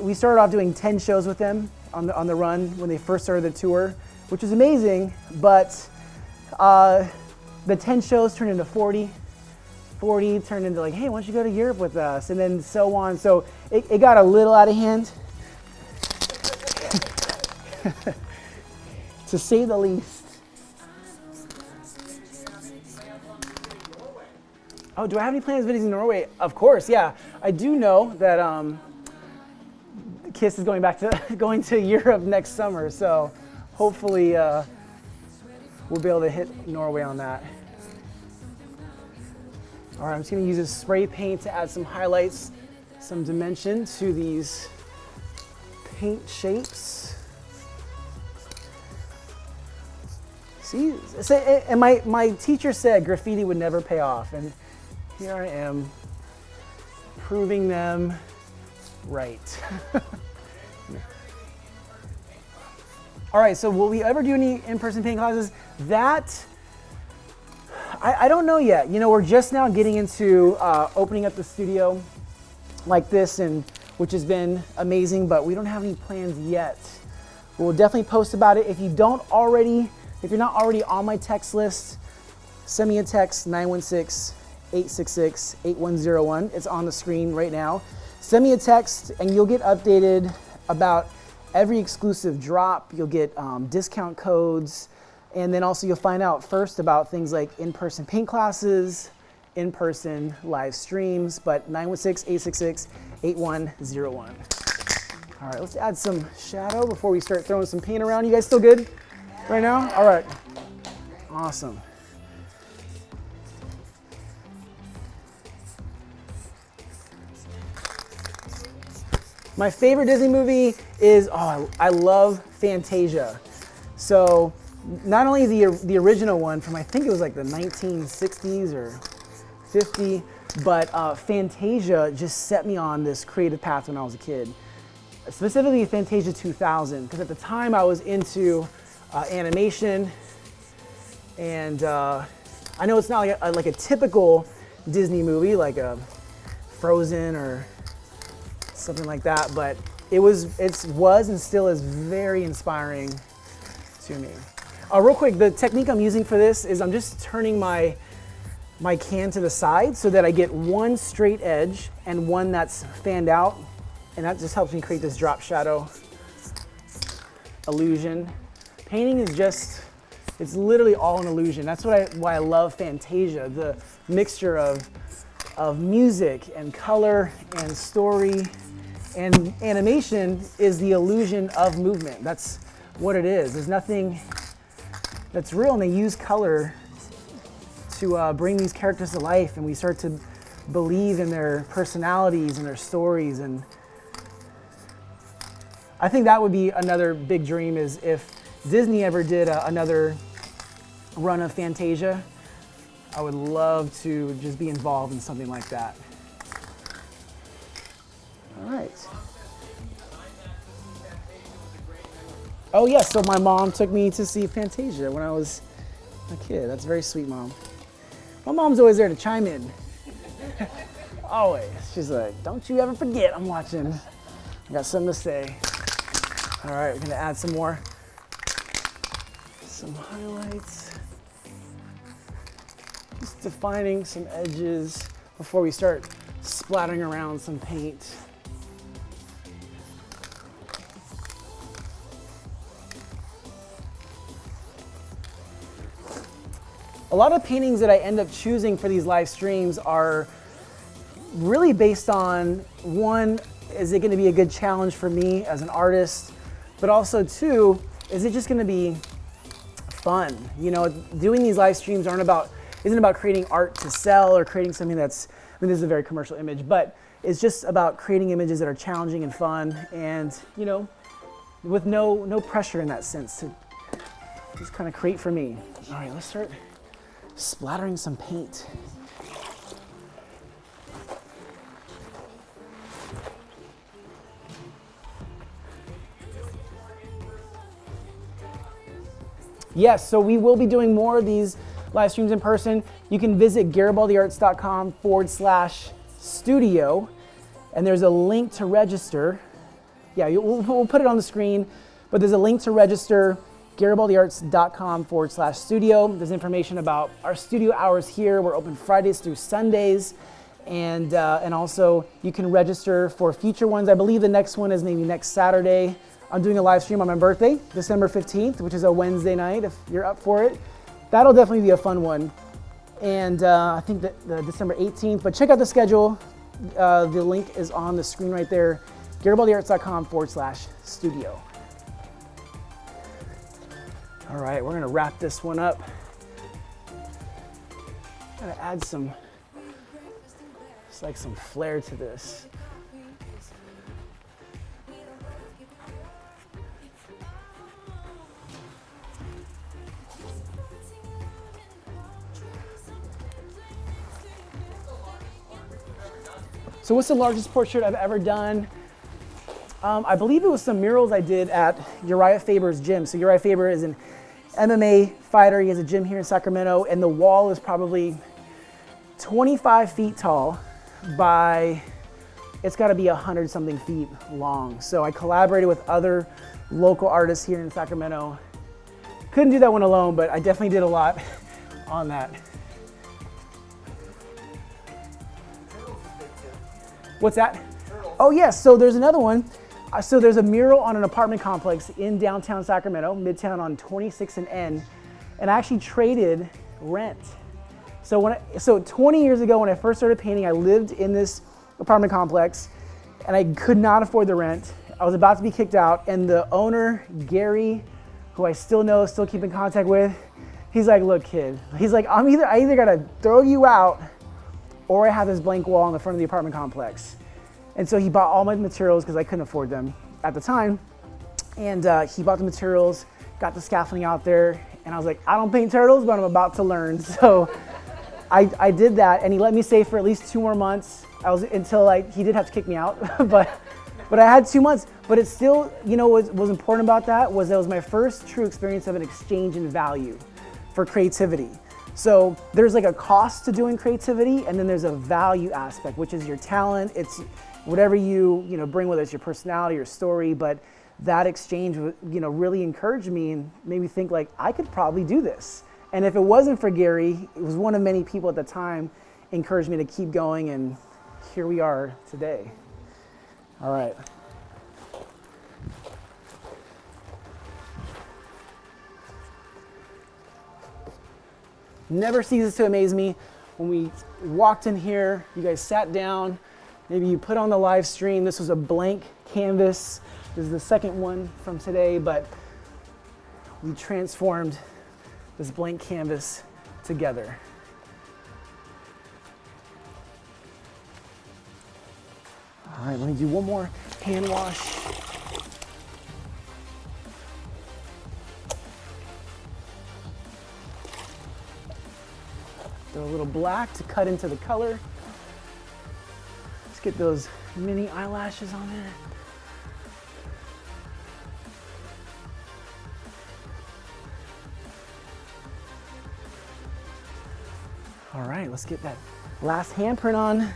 we started off doing 10 shows with them on the run when they first started the tour, which was amazing, but the 10 shows turned into 40 turned into like, hey, why don't you go to Europe with us? And then so on. So it got a little out of hand, to say the least. Oh, do I have any plans visiting Norway? Of course, yeah. I do know that Kiss is going to Europe next summer, so hopefully we'll be able to hit Norway on that. All right, I'm just gonna use this spray paint to add some highlights, some dimension to these paint shapes. See, and my teacher said graffiti would never pay off, and here I am proving them right. All right, so will we ever do any in-person paint classes? That, I don't know yet. You know, we're just now getting into opening up the studio like this, and which has been amazing, but we don't have any plans yet. We'll definitely post about it. If you're not already on my text list, send me a text, 916-866-8101. It's on the screen right now. Send me a text and you'll get updated about every exclusive drop. You'll get discount codes, and then also you'll find out first about things like in-person paint classes, in-person live streams, but 916-866-8101. All right, let's add some shadow before we start throwing some paint around. You guys still good right now? All right, awesome. My favorite Disney movie is, I love Fantasia. So not only the original one from, I think it was like the 1960s or 50, but Fantasia just set me on this creative path when I was a kid. Specifically Fantasia 2000, because at the time I was into animation, and I know it's not like a typical Disney movie like a Frozen or something like that, but it was and still is very inspiring to me. Real quick, the technique I'm using for this is I'm just turning my can to the side so that I get one straight edge and one that's fanned out, and that just helps me create this drop shadow illusion. Painting is it's literally all an illusion. That's why I love Fantasia, the mixture of music and color and story. And animation is the illusion of movement. That's what it is. There's nothing that's real, and they use color to bring these characters to life, and we start to believe in their personalities and their stories. And I think that would be another big dream, is if Disney ever did another run of Fantasia, I would love to just be involved in something like that. All right. Oh yes, so my mom took me to see Fantasia when I was a kid. That's very sweet, Mom. My mom's always there to chime in. Always. She's like, don't you ever forget I'm watching. I got something to say. All right, we're gonna add some highlights. Just defining some edges before we start splattering around some paint. A lot of paintings that I end up choosing for these live streams are really based on, one, is it going to be a good challenge for me as an artist? But also, two, is it just going to be fun? You know, doing these live streams isn't about creating art to sell or creating something that's, I mean, this is a very commercial image, but it's just about creating images that are challenging and fun and, you know, with no pressure in that sense to just kind of create for me. All right, let's start splattering some paint. Yes, so we will be doing more of these live streams in person. You can visit garibaldiarts.com/studio, and there's a link to register. Yeah, we'll put it on the screen, but there's a link to register, garibaldiarts.com/studio. There's information about our studio hours here. We're open Fridays through Sundays, and also you can register for future ones. I believe the next one is maybe next Saturday. I'm doing a live stream on my birthday, December 15th, which is a Wednesday night, if you're up for it. That'll definitely be a fun one. And I think that the December 18th, but check out the schedule. The link is on the screen right there, garibaldiarts.com/studio. All right, we're gonna wrap this one up. Gotta add some, it's like some flair to this. So what's the largest portrait I've ever done? I believe it was some murals I did at Uriah Faber's gym. So Uriah Faber is an MMA fighter. He has a gym here in Sacramento, and the wall is probably 25 feet tall by, it's gotta be 100 something feet long. So I collaborated with other local artists here in Sacramento. Couldn't do that one alone, but I definitely did a lot on that. What's that? Oh yes, so there's another one. So there's a mural on an apartment complex in downtown Sacramento, Midtown on 26 and N, and I actually traded rent. So 20 years ago when I first started painting, I lived in this apartment complex and I could not afford the rent. I was about to be kicked out, and the owner, Gary, who I still know, still keep in contact with, he's like, look kid, he's like, I either gotta throw you out or I have this blank wall in the front of the apartment complex. And so he bought all my materials because I couldn't afford them at the time. And he bought the materials, got the scaffolding out there, and I was like, I don't paint turtles, but I'm about to learn. So I did that, and he let me stay for at least 2 more months. Until he did have to kick me out, but I had 2 months. But it's still, you know, what was important about that was my first true experience of an exchange in value for creativity. So there's like a cost to doing creativity, and then there's a value aspect, which is your talent. It's whatever you bring, whether it's your personality or story. But that exchange, really encouraged me and made me think like I could probably do this. And if it wasn't for Gary, it was one of many people at the time, encouraged me to keep going, and here we are today. All right. Never ceases to amaze me when we walked in here, you guys sat down, maybe you put on the live stream. This was a blank canvas. This is the second one from today, but we transformed this blank canvas together. All right, let me do one more hand wash. Throw a little black to cut into the color. Let's get those mini eyelashes on there. All right, let's get that last handprint on. All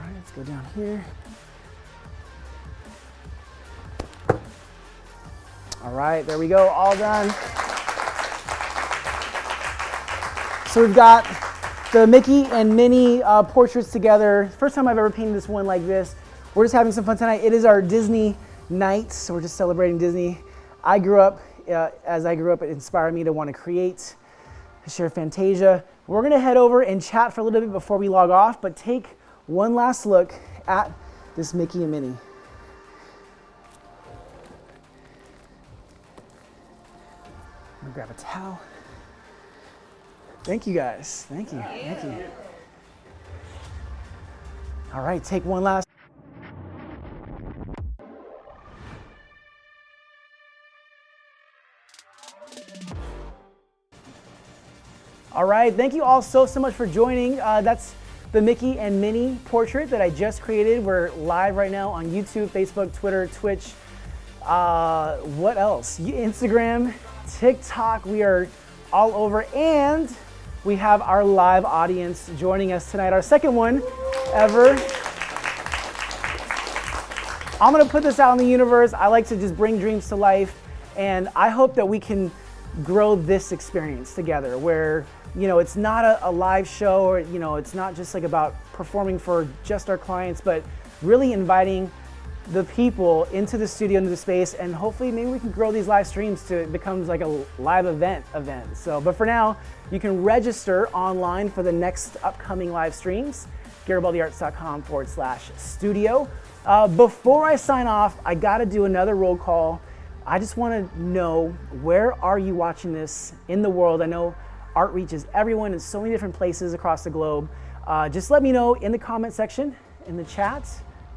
right, let's go down here. All right, there we go, all done. So we've got the Mickey and Minnie portraits together. First time I've ever painted this one like this. We're just having some fun tonight. It is our Disney night, so we're just celebrating Disney. As I grew up, it inspired me to want to create, to share Fantasia. We're gonna head over and chat for a little bit before we log off, but take one last look at this Mickey and Minnie. I'm gonna grab a towel. Thank you guys, thank you, thank you. All right, take one last. All right, thank you all so much for joining. That's the Mickey and Minnie portrait that I just created. We're live right now on YouTube, Facebook, Twitter, Twitch. What else? Instagram, TikTok, we are all over. And we have our live audience joining us tonight, our second one ever. I'm gonna put this out in the universe. I like to just bring dreams to life. And I hope that we can grow this experience together where, you know, it's not a live show or, you know, it's not just like about performing for just our clients, but really inviting the people into the studio, into the space, and hopefully maybe we can grow these live streams to it becomes like a live event. So, but for now, you can register online for the next upcoming live streams, garibaldiarts.com/studio. Before I sign off, I gotta do another roll call. I just wanna know, where are you watching this in the world? I know art reaches everyone in so many different places across the globe. Just let me know in the comment section, in the chat,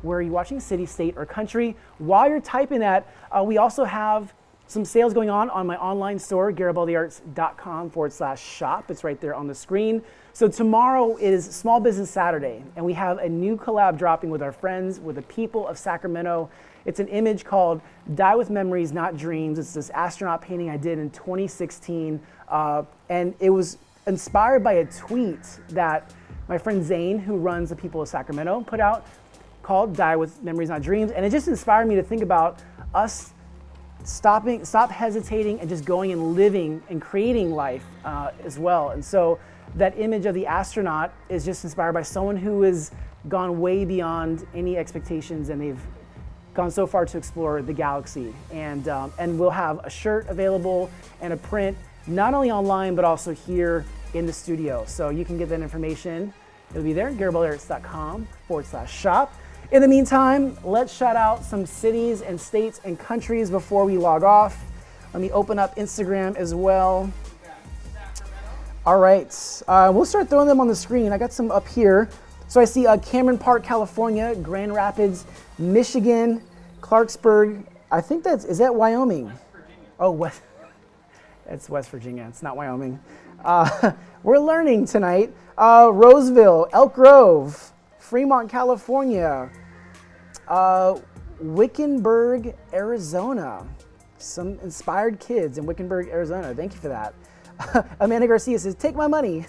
where are you watching, city, state, or country. While you're typing that, we also have some sales going on my online store, garibaldiarts.com/shop. It's right there on the screen. So tomorrow is Small Business Saturday, and we have a new collab dropping with our friends, with the people of Sacramento. It's an image called Die With Memories, Not Dreams. It's this astronaut painting I did in 2016. And it was inspired by a tweet that my friend Zane, who runs the People of Sacramento, put out called Die With Memories, Not Dreams. And it just inspired me to think about us stop hesitating and just going and living and creating life as well. And so that image of the astronaut is just inspired by someone who has gone way beyond any expectations, and they've gone so far to explore the galaxy. And we'll have a shirt available and a print, not only online, but also here in the studio. So you can get that information. It'll be there, garibaldiarts.com/shop. In the meantime, let's shout out some cities and states and countries before we log off. Let me open up Instagram as well. All right, we'll start throwing them on the screen. I got some up here. So I see Cameron Park, California, Grand Rapids, Michigan, Clarksburg. I think is that Wyoming? West Virginia. Oh, West. It's West Virginia. It's not Wyoming. We're learning tonight. Roseville, Elk Grove, Fremont, California, Wickenburg, Arizona. Some inspired kids in Wickenburg, Arizona. Thank you for that. Amanda Garcia says, take my money.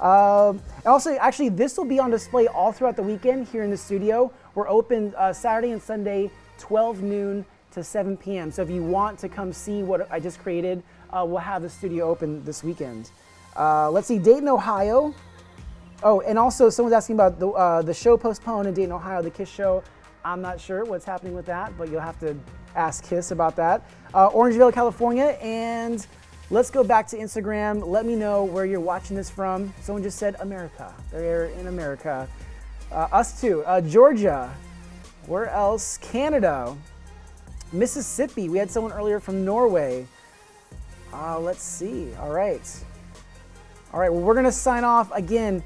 Also, actually, this will be on display all throughout the weekend here in the studio. We're open Saturday and Sunday, 12 noon to 7 p.m. So if you want to come see what I just created, we'll have the studio open this weekend. Let's see, Dayton, Ohio. Oh, and also someone's asking about the show postponed in Dayton, Ohio, the KISS show. I'm not sure what's happening with that, but you'll have to ask KISS about that. Orangeville, California, and let's go back to Instagram. Let me know where you're watching this from. Someone just said America. They're in America. Us too. Georgia. Where else? Canada. Mississippi. We had someone earlier from Norway. Let's see. All right. Well, we're going to sign off again.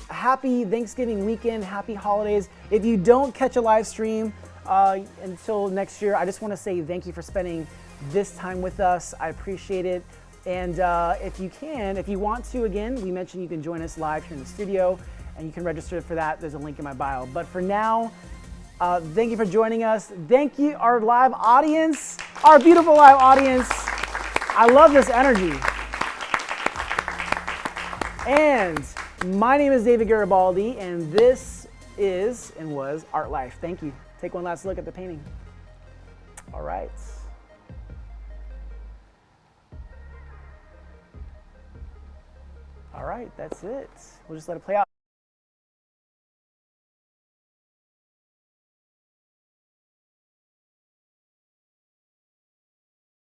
Happy Thanksgiving weekend. Happy holidays. If you don't catch a live stream until next year, I just want to say thank you for spending this time with us. I appreciate it. And if you want to, again, we mentioned you can join us live here in the studio, and you can register for that. There's a link in my bio. But for now, thank you for joining us. Thank you, our live audience, our beautiful live audience. I love this energy. And my name is David Garibaldi, and this is and was Art Life. Thank you. Take one last look at the painting. All right. right, that's it. We'll just let it play out.